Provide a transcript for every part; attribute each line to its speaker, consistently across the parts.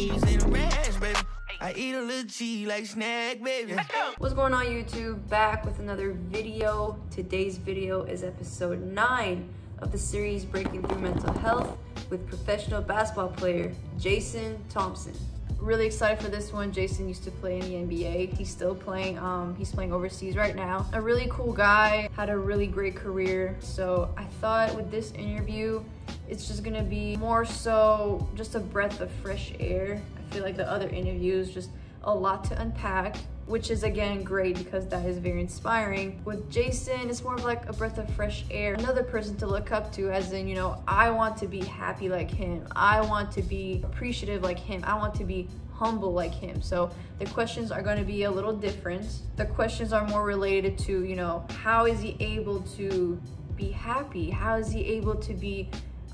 Speaker 1: cheese and a ranch, baby. I eat a little cheese like snack, baby.
Speaker 2: What's going on, YouTube? Back with another video. Today's video is episode 9 of the series Breaking Through Mental Health with professional basketball player Jason Thompson. Really excited for this one. Jason used to play in the NBA. He's still playing. He's playing overseas right now. A really cool guy, had a really great career. So I thought with this interview, it's just gonna be more so just a breath of fresh air. I feel like the other interviews, just a lot to unpack, which is again great because that is very inspiring. With Jason, it's more of like a breath of fresh air, another person to look up to, as in, you know, I want to be happy like him. I want to be appreciative like him. I want to be humble like him. So the questions are going to be a little different. The questions are more related to, you know, how is he able to be happy? How is he able to be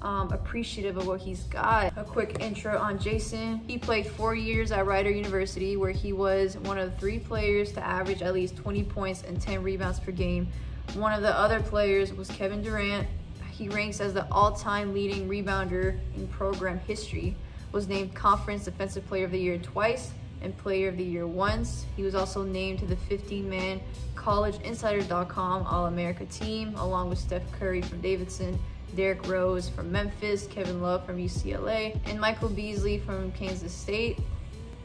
Speaker 2: appreciative of what he's got? A quick intro on Jason. He played 4 years at Rider University, where he was one of 3 players to average at least 20 points and 10 rebounds per game. One of the other players was Kevin Durant. He ranks as the all-time leading rebounder in program history, was named Conference Defensive Player of the Year twice and Player of the Year once. He was also named to the 15-man CollegeInsider.com All-America team, along with Steph Curry from Davidson, Derrick Rose from Memphis, Kevin Love from UCLA, and Michael Beasley from Kansas State.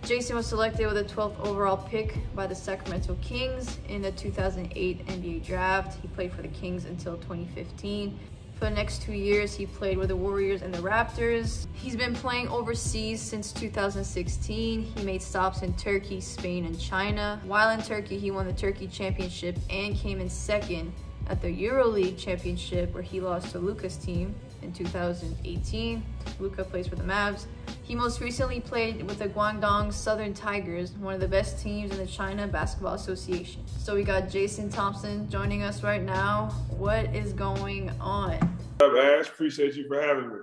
Speaker 2: Jason was selected with the 12th overall pick by the Sacramento Kings in the 2008 NBA draft. He played for the Kings until 2015. For the next 2 years, he played with the Warriors and the Raptors. He's been playing overseas since 2016. He made stops in Turkey, Spain, and China. While in Turkey, he won the Turkey Championship and came in second at the EuroLeague Championship, where he lost to Luka's team in 2018. Luka plays for the Mavs. He most recently played with the Guangdong Southern Tigers, one of the best teams in the China Basketball Association. So we got Jason Thompson joining us right now. What is going on?
Speaker 3: What's up, Ash? Appreciate you for having me.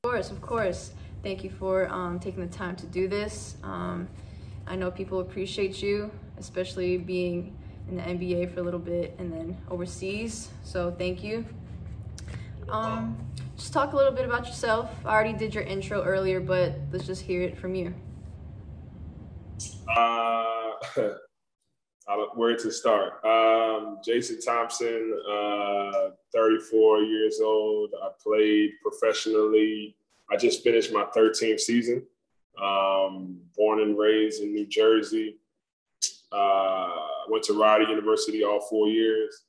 Speaker 2: Of course. Thank you for taking the time to do this. I know people appreciate you, especially being in the NBA for a little bit and then overseas. So thank you. Just talk a little bit about yourself. I already did your intro earlier, but let's just hear it from you.
Speaker 3: Where to start? Jason Thompson, 34 years old. I played professionally. I just finished my 13th season. Born and raised in New Jersey. Went to Rider University all 4 years.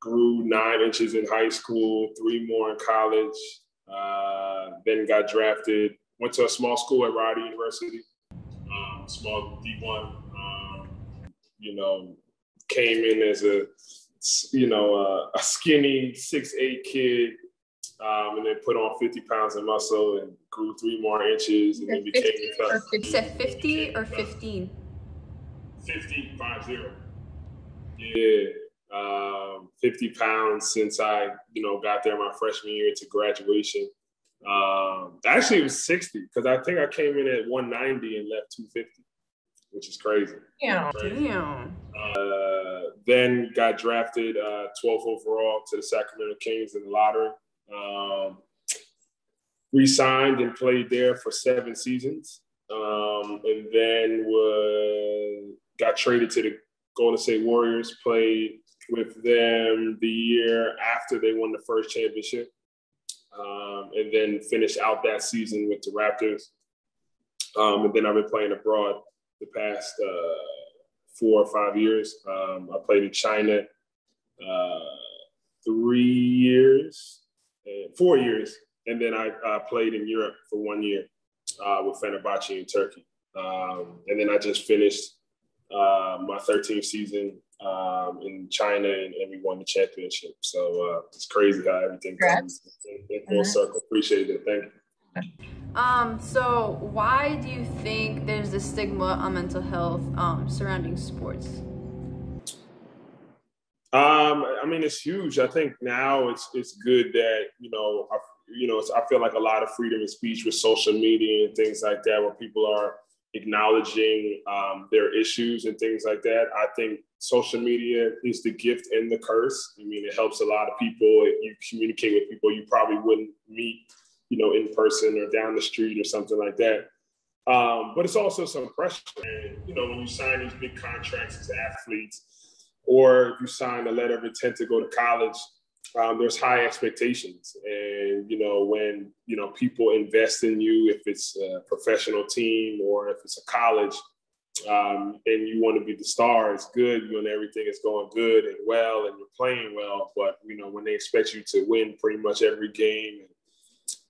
Speaker 3: Grew 9 inches in high school, 3 more in college. Then got drafted. Went to a small school at Rider University, small D1. Came in as a skinny 6'8" kid, and then put on 50 pounds of muscle and grew 3 more inches, and then became tough.
Speaker 2: You said 50 or 15?
Speaker 3: 50. Yeah. 50 pounds since I, got there my freshman year to graduation. Actually, it was 60 because I think I came in at 190 and left 250, which is crazy.
Speaker 2: Yeah.
Speaker 3: Crazy.
Speaker 2: Damn.
Speaker 3: Then got drafted 12th overall to the Sacramento Kings in the lottery. Re-signed and played there for 7 seasons. And then got traded to the Golden State Warriors, played with them the year after they won the first championship, and then finished out that season with the Raptors. And then I've been playing abroad the past 4 or 5 years. I played in China 4 years, and then I played in Europe for 1 year with Fenerbahce in Turkey. And then I just finished my 13th season in China, and we won the championship. So it's crazy how everything comes in full circle. Appreciate it. Thank you.
Speaker 2: So why do you think there's this stigma on mental health surrounding sports?
Speaker 3: I mean, it's huge. I think now it's good that, I feel like a lot of freedom of speech with social media and things like that, where people are acknowledging their issues and things like that. I think social media is the gift and the curse. I mean, it helps a lot of people. You communicate with people you probably wouldn't meet in person or down the street or something like that. But it's also some pressure. And, when you sign these big contracts as athletes, or if you sign a letter of intent to go to college, there's high expectations. And, when, people invest in you, if it's a professional team or if it's a college, and you want to be the star, it's good when everything is going good and well and you're playing well. But, when they expect you to win pretty much every game and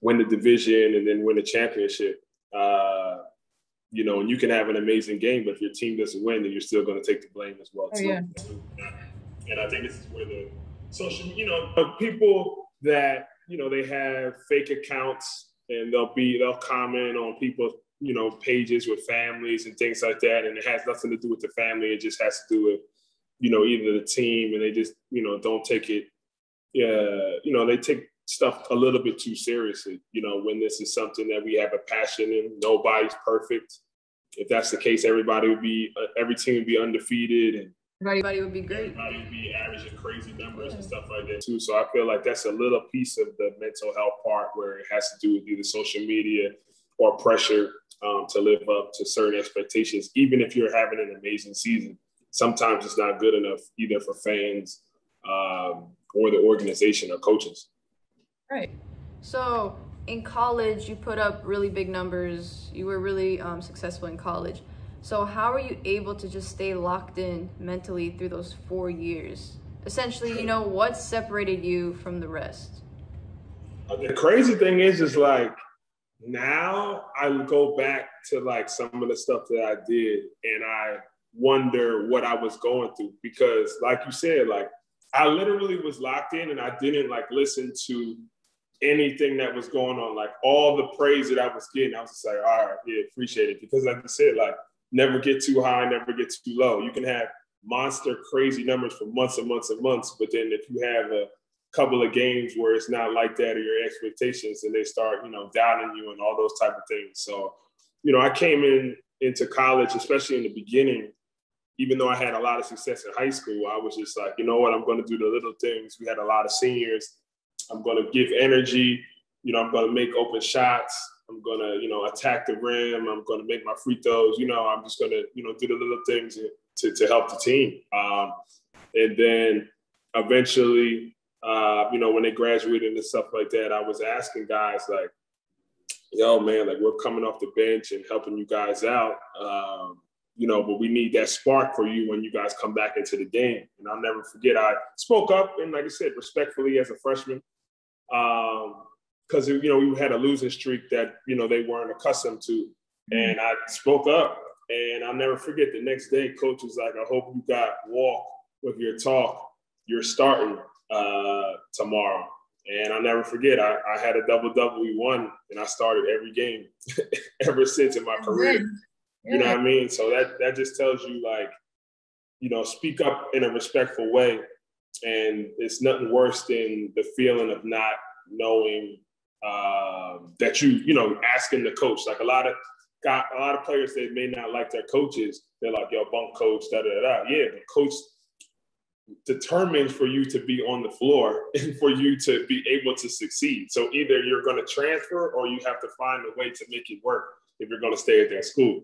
Speaker 3: win the division and then win a championship, and you can have an amazing game, but if your team doesn't win, then you're still going to take the blame as well, too. Yeah. And I think this is where the social, people that, they have fake accounts and they'll comment on people's, pages with families and things like that. And it has nothing to do with the family. It just has to do with, either the team, and they just, don't take it. They take stuff a little bit too seriously, when this is something that we have a passion in. Nobody's perfect. If that's the case, every team would be undefeated, and
Speaker 2: everybody would be great.
Speaker 3: Everybody would be averaging crazy numbers and stuff like that too. So I feel like that's a little piece of the mental health part where it has to do with either social media or pressure to live up to certain expectations. Even if you're having an amazing season, sometimes it's not good enough either for fans or the organization or coaches.
Speaker 2: Right. So in college, you put up really big numbers. You were really successful in college. So how are you able to just stay locked in mentally through those 4 years? Essentially, what separated you from the rest?
Speaker 3: The crazy thing is like, now I go back to like some of the stuff that I did and I wonder what I was going through, because like you said, like I literally was locked in and I didn't like listen to anything that was going on. Like all the praise that I was getting, I was just like, all right, yeah, appreciate it. Because like I said, like never get too high, never get too low. You can have monster crazy numbers for months and months and months, but then if you have a couple of games where it's not like that or your expectations, and they start, doubting you and all those type of things. So, I came into college, especially in the beginning, even though I had a lot of success in high school, I was just like, you know what, I'm going to do the little things. We had a lot of seniors. I'm going to give energy. I'm going to make open shots. I'm going to, attack the rim. I'm going to make my free throws. I'm just going to, do the little things to help the team. And then eventually, when they graduated and stuff like that, I was asking guys like, yo, man, like we're coming off the bench and helping you guys out. But we need that spark for you when you guys come back into the game. And I'll never forget, I spoke up and, like I said, respectfully as a freshman, because, we had a losing streak that, they weren't accustomed to. And I spoke up, and I'll never forget the next day, coach was like, I hope you got walk with your talk. You're starting tomorrow. And I'll never forget, I had a double-double. We won, and I started every game ever since in my career. You know what I mean? So that just tells you, like, speak up in a respectful way. And it's nothing worse than the feeling of not knowing that asking the coach. Like a lot of players, they may not like their coaches. They're like, yo, bunk coach, da-da-da-da. Yeah, the coach determined for you to be on the floor and for you to be able to succeed. So either you're going to transfer or you have to find a way to make it work if you're going to stay at that school.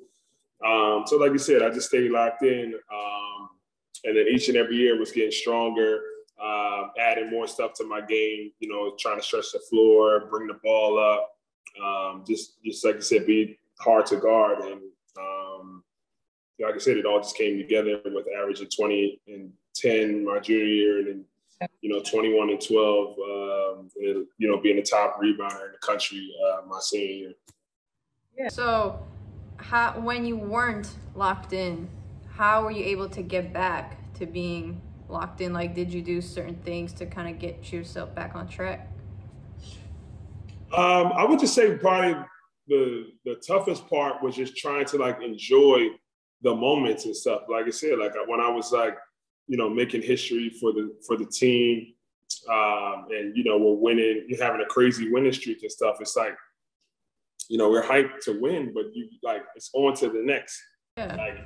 Speaker 3: So like you said, I just stayed locked in. And then each and every year was getting stronger, adding more stuff to my game, trying to stretch the floor, bring the ball up, just like I said, be hard to guard. And like I said, it all just came together with averaging 20 and 10 my junior year, and then 21 and 12, and being the top rebounder in the country my senior year.
Speaker 2: Yeah. So, when you weren't locked in, how were you able to get back to being locked in? Like, did you do certain things to kind of get yourself back on track?
Speaker 3: I would just say probably the toughest part was just trying to like enjoy the moments and stuff. Like I said, like when I was like, making history for the team, and we're winning, you're having a crazy winning streak and stuff. It's like, we're hyped to win, but you like it's on to the next.
Speaker 2: Yeah.
Speaker 3: Like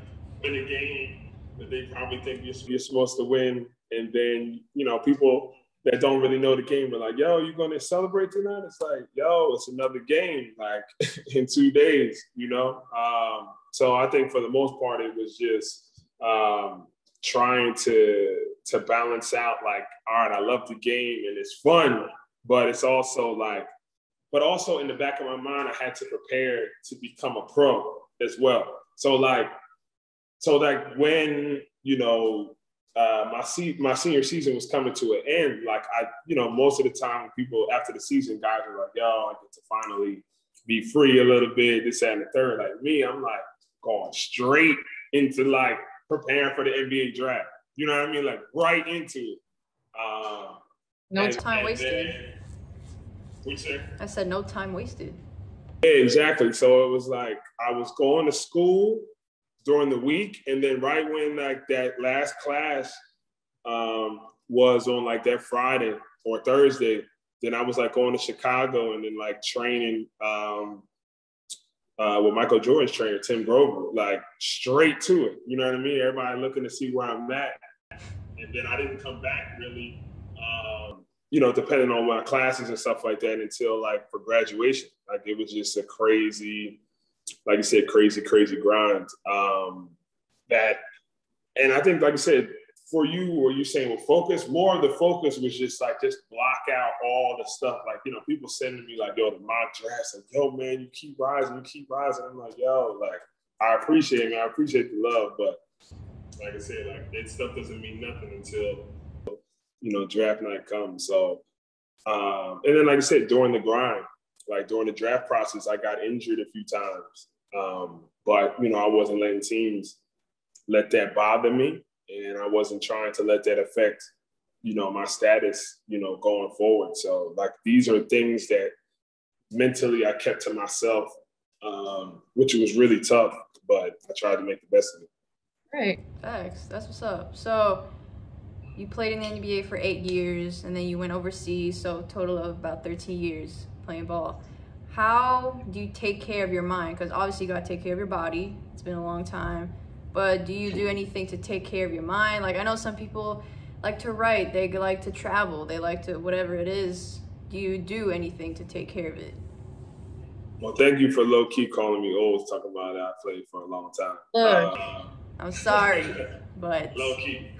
Speaker 3: win a game that they probably think you're supposed to win, and then people that don't really know the game are like, yo, you going to celebrate tonight? It's like, yo, it's another game, like in 2 days, you know? So I think for the most part, it was just trying to balance out like, all right, I love the game and it's fun, but it's also like, but also in the back of my mind, I had to prepare to become a pro as well. So like when, you know, my senior season was coming to an end, like most of the time people after the season, guys are like, yo, I get to finally be free a little bit, this, that, and the third. Like me, I'm like going straight into like preparing for the NBA draft. You know what I mean? Like right into it.
Speaker 2: No time wasted.
Speaker 3: What'd you say?
Speaker 2: I said no time wasted.
Speaker 3: Yeah, exactly. So it was like I was going to school during the week, and then right when like that last class was on like that Friday or Thursday, then I was like going to Chicago and then like training with Michael Jordan's trainer, Tim Grover, like straight to it. You know what I mean? Everybody looking to see where I'm at. And then I didn't come back really, depending on my classes and stuff like that until like for graduation. Like it was just a crazy, like you said, crazy grind. And I think, like I said, for you, or you saying with focus, more of the focus was just block out all the stuff. Like, people sending me like, yo, the mock drafts, like, yo, man, you keep rising. I'm like, yo, like, I appreciate it, man. I appreciate the love. But like I said, like that stuff doesn't mean nothing until, draft night comes. So, and then like I said, during the grind, like during the draft process, I got injured a few times. But, I wasn't letting teams let that bother me. And I wasn't trying to let that affect, my status, going forward. So like, these are things that mentally I kept to myself, which was really tough, but I tried to make the best of it.
Speaker 2: Right. Thanks. That's what's up. So you played in the NBA for 8 years and then you went overseas. So a total of about 13 years playing ball. How do you take care of your mind? Because obviously you got to take care of your body. It's been a long time. But do you do anything to take care of your mind? Like, I know some people like to write. They like to travel. They like to, whatever it is. Do you do anything to take care of it?
Speaker 3: Well, thank you for low-key calling me old, talking about that I played for a long time.
Speaker 2: I'm sorry, but...
Speaker 3: Low-key.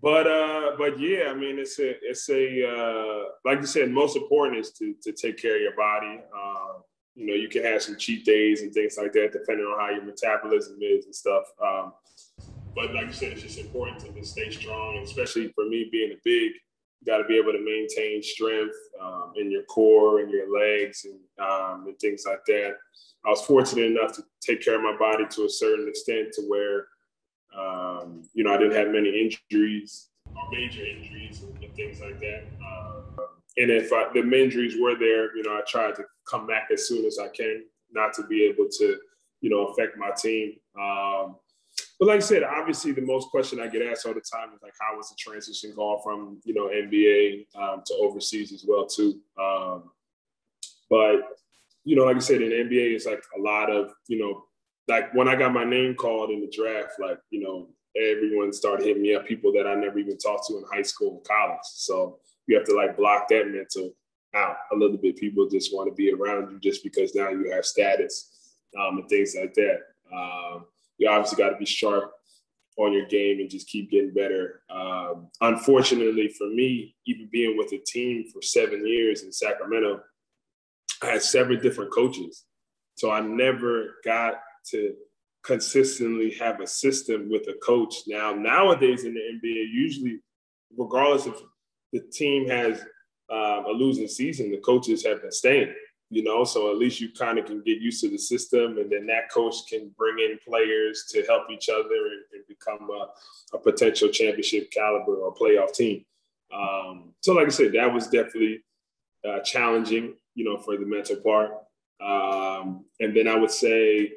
Speaker 3: But yeah, I mean, it's a like you said, most important is to take care of your body. You can have some cheat days and things like that, depending on how your metabolism is and stuff. But like you said, it's just important to just stay strong, and especially for me being a big, you got to be able to maintain strength in your core and your legs and things like that. I was fortunate enough to take care of my body to a certain extent to where, I didn't have many injuries or major injuries and things like that. And if the injuries were there, I tried to come back as soon as I can, not to be able to, affect my team. But like I said, obviously the most question I get asked all the time is like, how was the transition going from, NBA to overseas as well too. But, like I said, in the NBA, it's like a lot of, like when I got my name called in the draft, like, everyone started hitting me up, people that I never even talked to in high school and college. So you have to like block that mental out a little bit. People just want to be around you just because now you have status and things like that. You obviously got to be sharp on your game and just keep getting better. Unfortunately for me, even being with a team for 7 years in Sacramento, I had 7 different coaches. So I never got to consistently have a system with a coach. Nowadays in the NBA, usually, regardless if the team has a losing season, the coaches have been staying, so at least you kind of can get used to the system, and then that coach can bring in players to help each other and become a potential championship caliber or playoff team. So like I said, that was definitely challenging, for the mental part. And then I would say,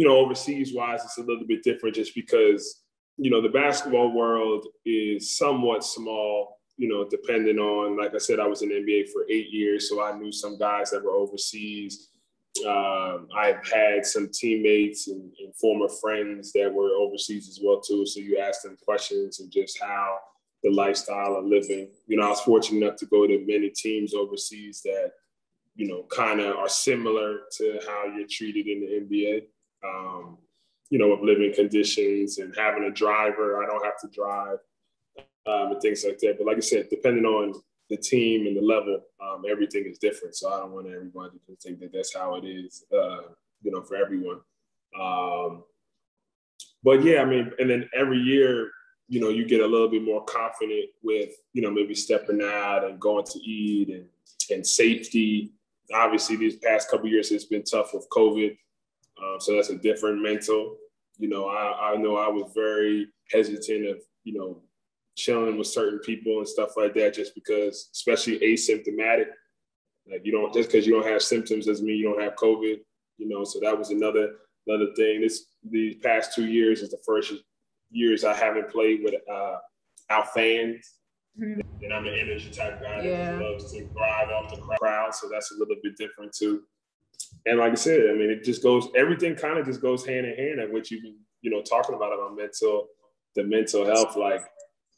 Speaker 3: overseas wise, it's a little bit different just because, the basketball world is somewhat small, depending on, like I said, I was in the NBA for 8 years. So I knew some guys that were overseas I've had some teammates and former friends that were overseas as well too. So you ask them questions and just how the lifestyle of living. I was fortunate enough to go to many teams overseas that, kind of are similar to how you're treated in the NBA. With living conditions and having a driver. I don't have to drive and things like that. But like I said, depending on the team and the level, everything is different. So I don't want everybody to think that that's how it is, for everyone. But yeah, I mean, and then every year, you get a little bit more confident with, maybe stepping out and going to eat and safety. Obviously, these past couple of years, it's been tough with COVID. So that's a different mental. I know I was very hesitant of, chilling with certain people and stuff like that, just because, especially asymptomatic, like just because you don't have symptoms doesn't mean you don't have COVID, so that was another thing. These past 2 years is the first years I haven't played without fans. Mm-hmm. And I'm an energy type guy that loves to thrive off the crowd, so that's a little bit different too. And like I said, I mean, everything kind of just goes hand in hand at what you've been, talking about the mental health. Like,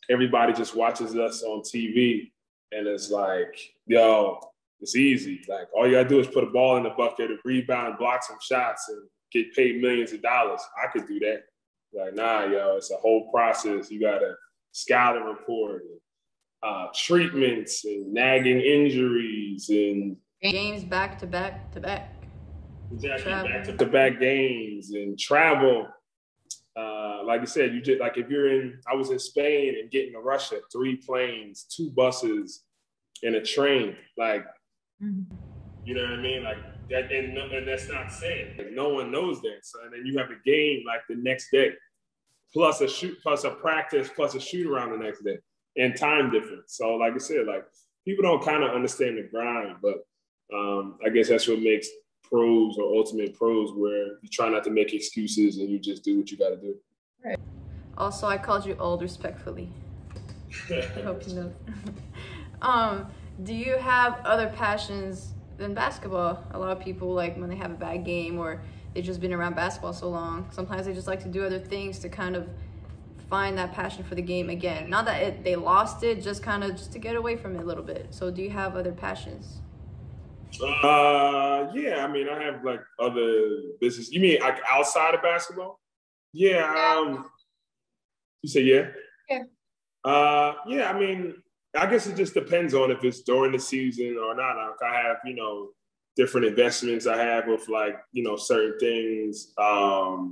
Speaker 3: everybody just watches us on TV and it's like, yo, it's easy. Like, all you gotta do is put a ball in the bucket, rebound, block some shots, and get paid millions of dollars. I could do that. Like, nah, yo, it's a whole process. You gotta scouting report, treatments and nagging injuries and
Speaker 2: games back to back.
Speaker 3: Exactly, back-to-back games and travel. Like I said, you just, like, I was in Spain and getting to Russia, 3 planes, 2 buses, and a train. Like, you know what I mean? Like that, and that's not said. Like, no one knows that. So, and then you have a game like the next day, plus a practice, plus a shoot around the next day, and time difference. So, like I said, like, people don't kind of understand the grind, but I guess that's what makes pros or ultimate pros, where you try not to make excuses and you just do what you got to do.
Speaker 2: Right. Also, I called you old respectfully. I hope you know. Do you have other passions than basketball? A lot of people, like, when they have a bad game or they've just been around basketball so long, sometimes they just like to do other things to kind of find that passion for the game again. Not that they lost it, just to get away from it a little bit. So do you have other passions?
Speaker 3: Yeah, I mean, I have like other business. You mean like outside of basketball? Yeah. You say yeah?
Speaker 2: Yeah.
Speaker 3: Yeah, I mean, I guess it just depends on if it's during the season or not. Like, I have, different investments I have with, like, certain things. I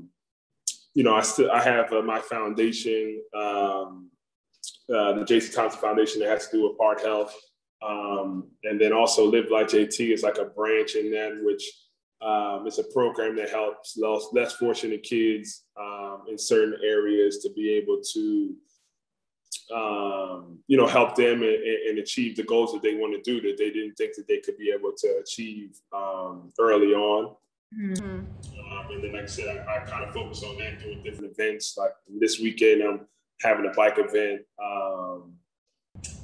Speaker 3: have my foundation, the Jason Thompson Foundation, that has to do with heart health. And then also Live Like JT is like a branch in that, which it's a program that helps less fortunate kids in certain areas to be able to, help them and achieve the goals that they want to do, that they didn't think that they could be able to achieve early on. Mm-hmm. And then, like I said, I kind of focus on that, doing different events. Like this weekend, I'm having a bike event.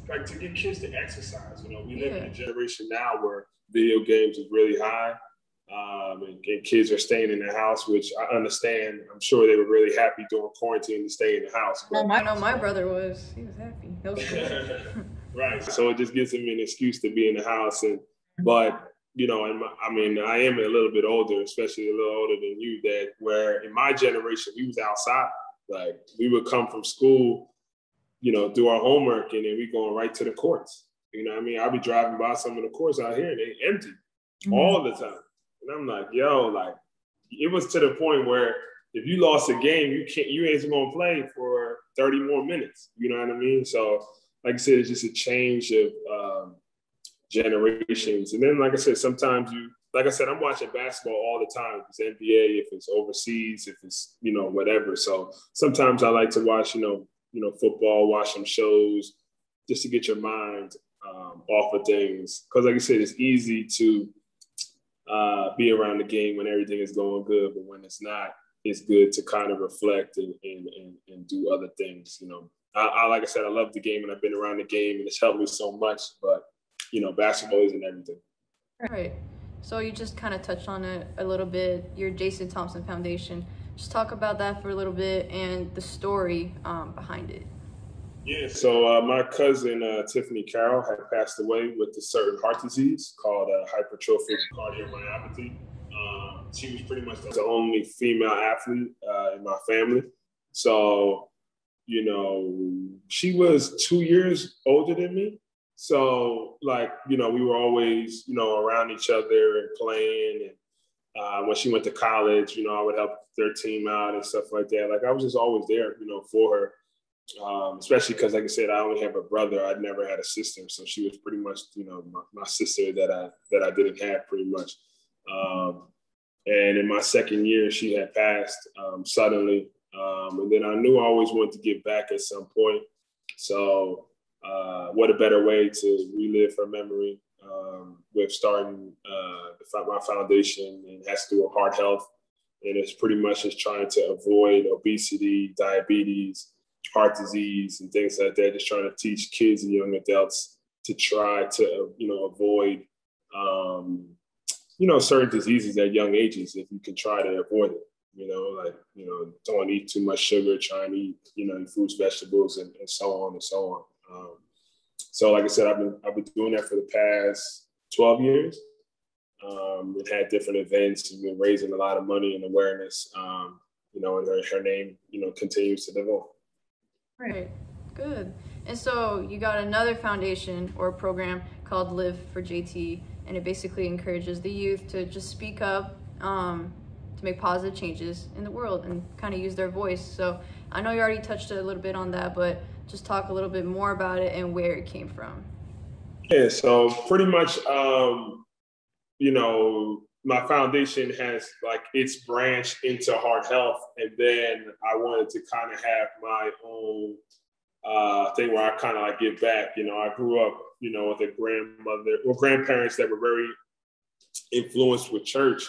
Speaker 3: Like, to get kids to exercise. We live in a generation now where video games is really high, and kids are staying in the house, which I understand. I'm sure they were really happy during quarantine to stay in the house.
Speaker 2: But I know my brother was. He was happy. He was good.
Speaker 3: Right. So it just gives him an excuse to be in the house. But I am a little bit older, especially a little older than you, that where in my generation, we was outside. Like, we would come from school, do our homework, and then we going right to the courts. I'll be driving by some of the courts out here and they empty all the time. And I'm like, yo, like, it was to the point where if you lost a game, you ain't going to play for 30 more minutes. You know what I mean? So, like I said, it's just a change of generations. And then, like I said, sometimes I'm watching basketball all the time. If it's NBA, if it's overseas, if it's, whatever. So sometimes I like to watch, football, watch some shows, just to get your mind off of things. Because, like I said, it's easy to be around the game when everything is going good, but when it's not, it's good to kind of reflect and do other things. I like I said, I love the game and I've been around the game and it's helped me so much. But basketball isn't everything.
Speaker 2: Right. So you just kind of touched on it a little bit, your Jason Thompson Foundation. Just talk about that for a little bit and the story behind it.
Speaker 3: Yeah, so my cousin Tiffany Carroll had passed away with a certain heart disease called hypertrophic cardiomyopathy. She was pretty much the only female athlete in my family. So, you know, she was 2 years older than me. So, like, you know, we were always, you know, around each other and playing. And when she went to college, you know, I would help their team out and stuff like that. Like, I was just always there, you know, for her. Especially because, like I said, I only have a brother. I'd never had a sister, so she was pretty much, you know, my sister that I didn't have pretty much. And in my second year, she had passed suddenly, and then I knew I always wanted to give back at some point. So, what a better way to relive her memory with starting my foundation, and has to do with heart health, and it's pretty much just trying to avoid obesity, diabetes, heart disease, and things like that. Just trying to teach kids and young adults to try to, you know, avoid, you know, certain diseases at young ages if you can try to avoid it. You know, like, you know, don't eat too much sugar, try and eat, you know, fruits, vegetables, and so on and so on. So, like I said, I've been doing that for the past 12 years. And had different events and been raising a lot of money and awareness. You know, and her name, you know, continues to develop.
Speaker 2: Right, good. And so you got another foundation or program called Live for JT, and it basically encourages the youth to just speak up, to make positive changes in the world and kind of use their voice. So I know you already touched a little bit on that, but just talk a little bit more about it and where it came from.
Speaker 3: Yeah, so pretty much, you know, my foundation has like its branch into heart health. And then I wanted to kind of have my own thing where I kind of like give back. You know, I grew up, you know, with a grandparents that were very influenced with church.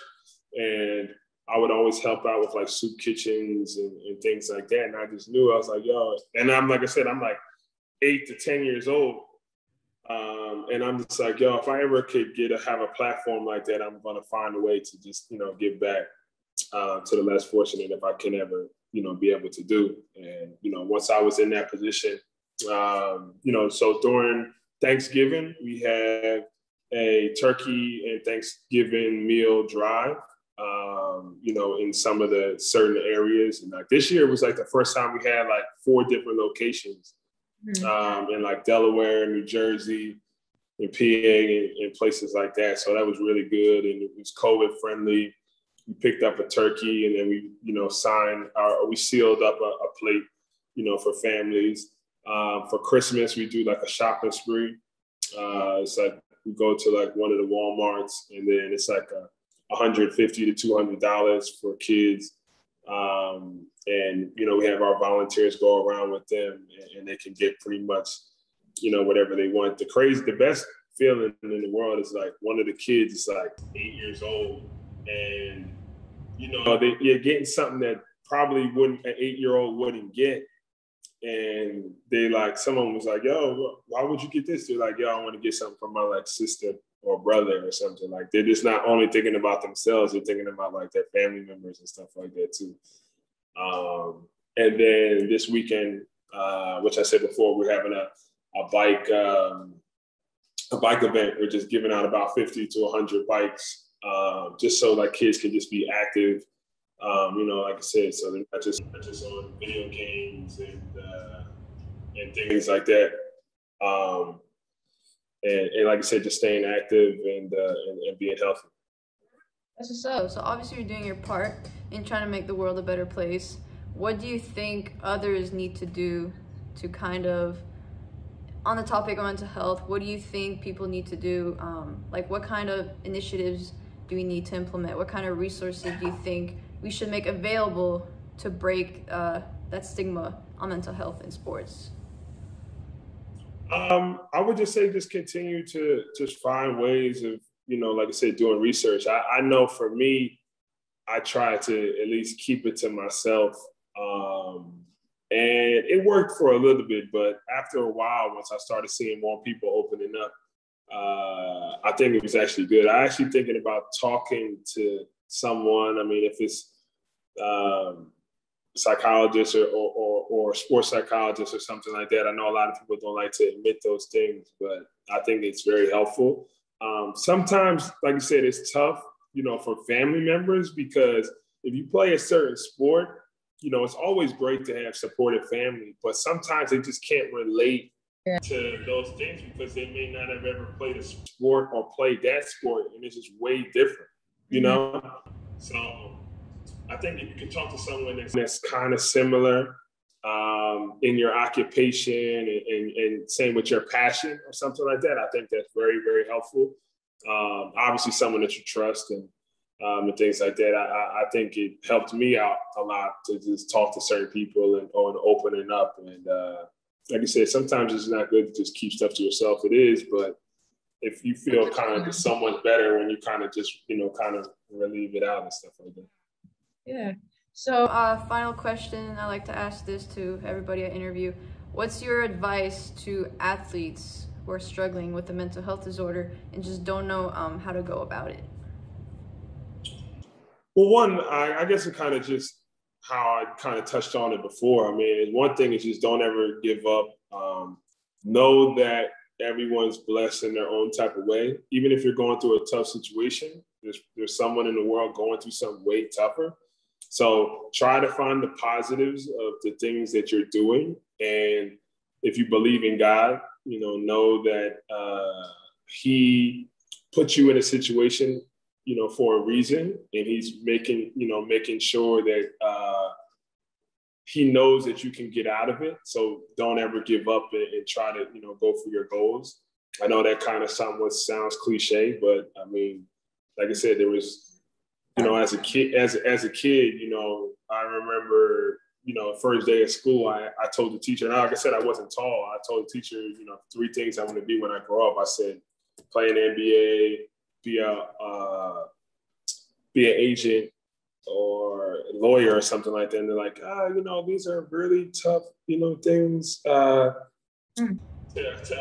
Speaker 3: And I would always help out with like soup kitchens and things like that. And I just knew, I was like, yo, and I'm, like I said, I'm like 8 to 10 years old. And I'm just like, yo, if I ever could have a platform like that, I'm going to find a way to just, you know, give back to the less fortunate if I can ever, you know, be able to do. And, you know, once I was in that position, you know, so during Thanksgiving, we had a turkey and Thanksgiving meal drive, you know, in some of the certain areas. And like this year was like the first time we had like 4 different locations. In like Delaware, New Jersey, and PA, and places like that. So that was really good, and it was COVID friendly. We picked up a turkey, and then we, you know, we sealed up a plate, you know, for families. For Christmas, we do like a shopping spree. It's like we go to like one of the Walmarts, and then it's like $150 to $200 for kids. And, you know, we have our volunteers go around with them, and they can get pretty much, you know, whatever they want. The best feeling in the world is like one of the kids is like 8 years old, and, you know, you're getting something that probably an 8-year-old wouldn't get. And they like, someone was like, yo, why would you get this? They're like, yo, I want to get something for my like sister or brother or something. Like, they're just not only thinking about themselves, they're thinking about like their family members and stuff like that too. And then this weekend, which I said before, we're having a bike event. We're just giving out about 50 to 100 bikes, just so like kids can just be active. You know, like I said, so they're not just on video games and things like that. And like I said, just staying active and being healthy.
Speaker 2: That's what's up. So obviously you're doing your part in trying to make the world a better place. What do you think others need to do to kind of, on the topic of mental health, what do you think people need to do? Like, what kind of initiatives do we need to implement? What kind of resources do you think we should make available to break that stigma on mental health in sports?
Speaker 3: I would just say just continue to just find ways of, you know, like I said, doing research. I know for me, I try to at least keep it to myself. And it worked for a little bit, but after a while, once I started seeing more people opening up, I think it was actually good. I actually thinking about talking to someone. I mean, if it's psychologist or sports psychologist or something like that. I know a lot of people don't like to admit those things, but I think it's very helpful. Sometimes, like you said, it's tough, for family members, because if you play a certain sport, it's always great to have supportive family, but sometimes they just can't relate to those things because they may not have ever played a sport or played that sport, and it's just way different, So I think if you can talk to someone that's kind of similar in your occupation and same with your passion or something like that, I think that's very, very helpful. Obviously, someone that you trust and things like that. I think it helped me out a lot to just talk to certain people and opening up. And like I said, sometimes it's not good to just keep stuff to yourself. It is, but if you feel kind of somewhat better when you kind of just, kind of relieve it out and stuff like that.
Speaker 2: Yeah. So final question, I like to ask this to everybody I interview. What's your advice to athletes who are struggling with a mental health disorder and just don't know how to go about it?
Speaker 3: Well, one, I guess it kind of just how I kind of touched on it before. I mean, one thing is just don't ever give up. Know that everyone's blessed in their own type of way. Even if you're going through a tough situation, there's someone in the world going through something way tougher. So try to find the positives of the things that you're doing. And if you believe in God, know that he put you in a situation, for a reason. And he's making sure that he knows that you can get out of it. So don't ever give up and try to, go for your goals. I know that kind of somewhat sounds cliche, but I mean, like I said, there was, as a kid, I remember, first day of school, I told the teacher, and like I said, I wasn't tall. I told the teacher, 3 things I want to be when I grow up. I said, play in the NBA, be an agent or a lawyer or something like that. And they're like, these are really tough, things to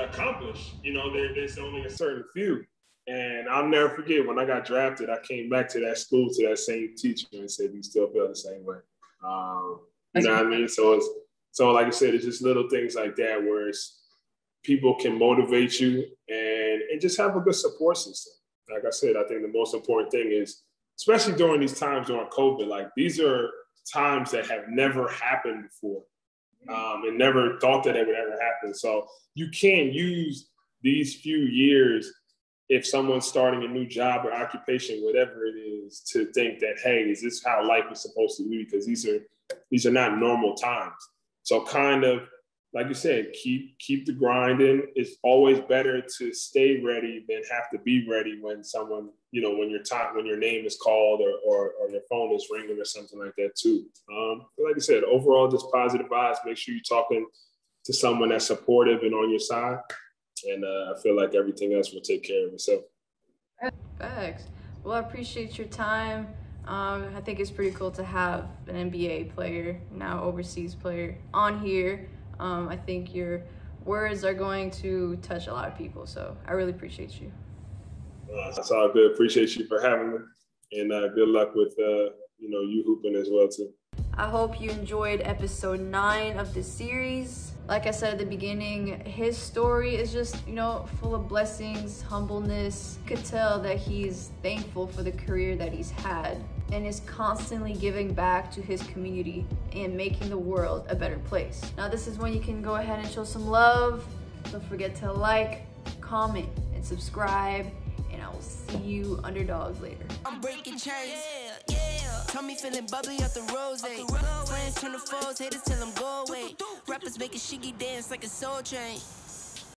Speaker 3: accomplish. There's only a certain few. And I'll never forget when I got drafted, I came back to that school, to that same teacher, and said, "You still feel the same way." You know what I mean? So like I said, it's just little things like that where people can motivate you and just have a good support system. Like I said, I think the most important thing is, especially during these times during COVID, like these are times that have never happened before, and never thought that it would ever happen. So you can't use these few years, if someone's starting a new job or occupation, whatever it is, to think that, hey, is this how life is supposed to be? Because these are not normal times. So kind of, like you said, keep the grinding. It's always better to stay ready than have to be ready when someone, when your name is called or your phone is ringing or something like that too. But like I said, overall, just positive vibes. Make sure you're talking to someone that's supportive and on your side. And I feel like everything else will take care of itself.
Speaker 2: Thanks. Well, I appreciate your time. I think it's pretty cool to have an NBA player, now overseas player, on here. I think your words are going to touch a lot of people, so I really appreciate you.
Speaker 3: That's all good. Appreciate you for having me, and good luck with you hooping as well too.
Speaker 2: I hope you enjoyed episode 9 of this series. Like I said at the beginning, his story is just, full of blessings, humbleness. You could tell that he's thankful for the career that he's had and is constantly giving back to his community and making the world a better place. Now, this is when you can go ahead and show some love. Don't forget to like, comment, and subscribe, and I will see you underdogs later.
Speaker 1: I'm breaking chains. Yeah. Tell me feeling bubbly off the rose. Friends turn to foes, haters tell them go away. Rappers making shiggy dance like a soul train.